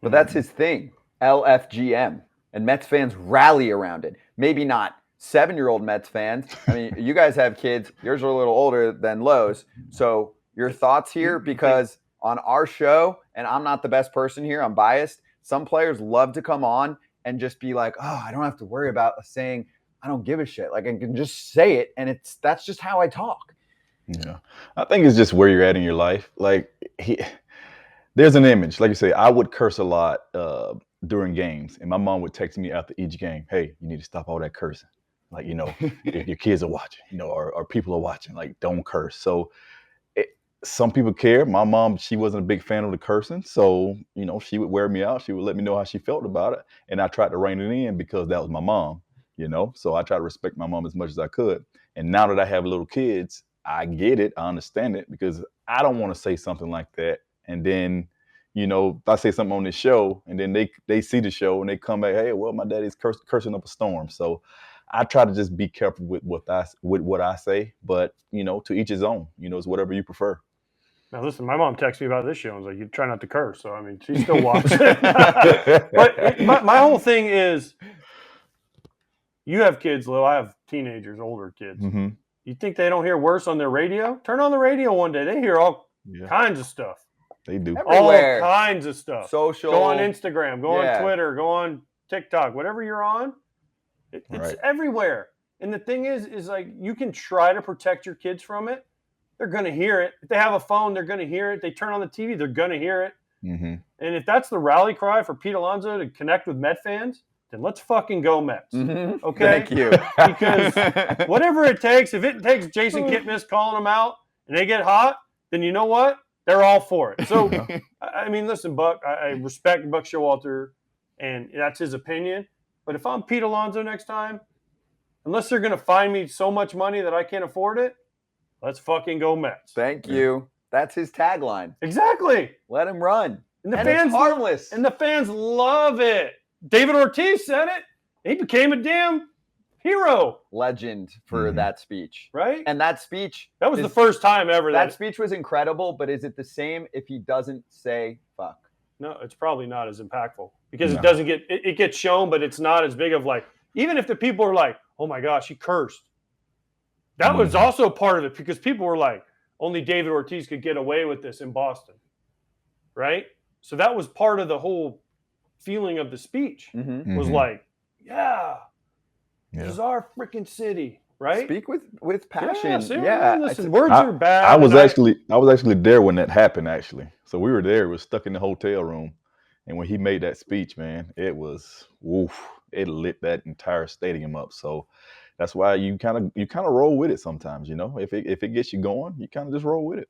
But that's his thing, LFGM. And Mets fans rally around it. Maybe not 7-year-old Mets fans. I mean, you guys have kids. Yours are a little older than Lowe's. So your thoughts here? Because on our show, and I'm not the best person here, I'm biased, some players love to come on and just be like, oh, I don't have to worry about saying I don't give a shit. Like, I can just say it, and that's just how I talk. Yeah. I think it's just where you're at in your life. Like, there's an image. Like you say, I would curse a lot during games, and my mom would text me after each game, hey, you need to stop all that cursing. Like, if your kids are watching, or people are watching, like, don't curse. So some people care. My mom, she wasn't a big fan of the cursing. So, she would wear me out. She would let me know how she felt about it. And I tried to rein it in because that was my mom, So I try to respect my mom as much as I could. And now that I have little kids, I get it. I understand it because I don't want to say something like that. And then, if I say something on this show and then they see the show and they come back, hey, well, my daddy's cursing up a storm. So I try to just be careful with what I say. But, to each his own, it's whatever you prefer. Now, listen, my mom texted me about this show and was like, you try not to curse. So, I mean, she still watches it. But my whole thing is, you have kids, Lil. I have teenagers, older kids. Mm-hmm. You think they don't hear worse on their radio? Turn on the radio one day. They hear all kinds of stuff. They do. Everywhere. All kinds of stuff. Social. Go on Instagram. Go on Twitter. Go on TikTok. Whatever you're on, it's everywhere. And the thing is like, you can try to protect your kids from it. They're going to hear it. If they have a phone, they're going to hear it. They turn on the TV, they're going to hear it. Mm-hmm. And if that's the rally cry for Pete Alonso to connect with Met fans, then let's fucking go Mets. Mm-hmm. Okay? Thank you. Because whatever it takes, if it takes Jason Kipnis calling them out and they get hot, then you know what? They're all for it. So, I mean, listen, Buck, I respect Buck Showalter, and that's his opinion. But if I'm Pete Alonso next time, unless they're going to find me so much money that I can't afford it, let's fucking go Mets. Thank you. That's his tagline. Exactly. Let him run. And the fans, it's harmless. And the fans love it. David Ortiz said it. He became a damn hero. Legend for that speech. Right? And that speech. That was the first time ever. That speech was incredible, but is it the same if he doesn't say fuck? No, it's probably not as impactful because it doesn't get, it gets shown, but it's not as big of like, even if the people are like, oh my gosh, he cursed. That was also part of it because people were like, only David Ortiz could get away with this in Boston. Right? So that was part of the whole feeling of the speech was like, this is our freaking city. Right? Speak with passion. Listen, words are bad. I was actually there when that happened, actually. So we were there. We were stuck in the hotel room. And when he made that speech, man, it was, it lit that entire stadium up. So that's why you kind of roll with it sometimes, If it gets you going, you kind of just roll with it.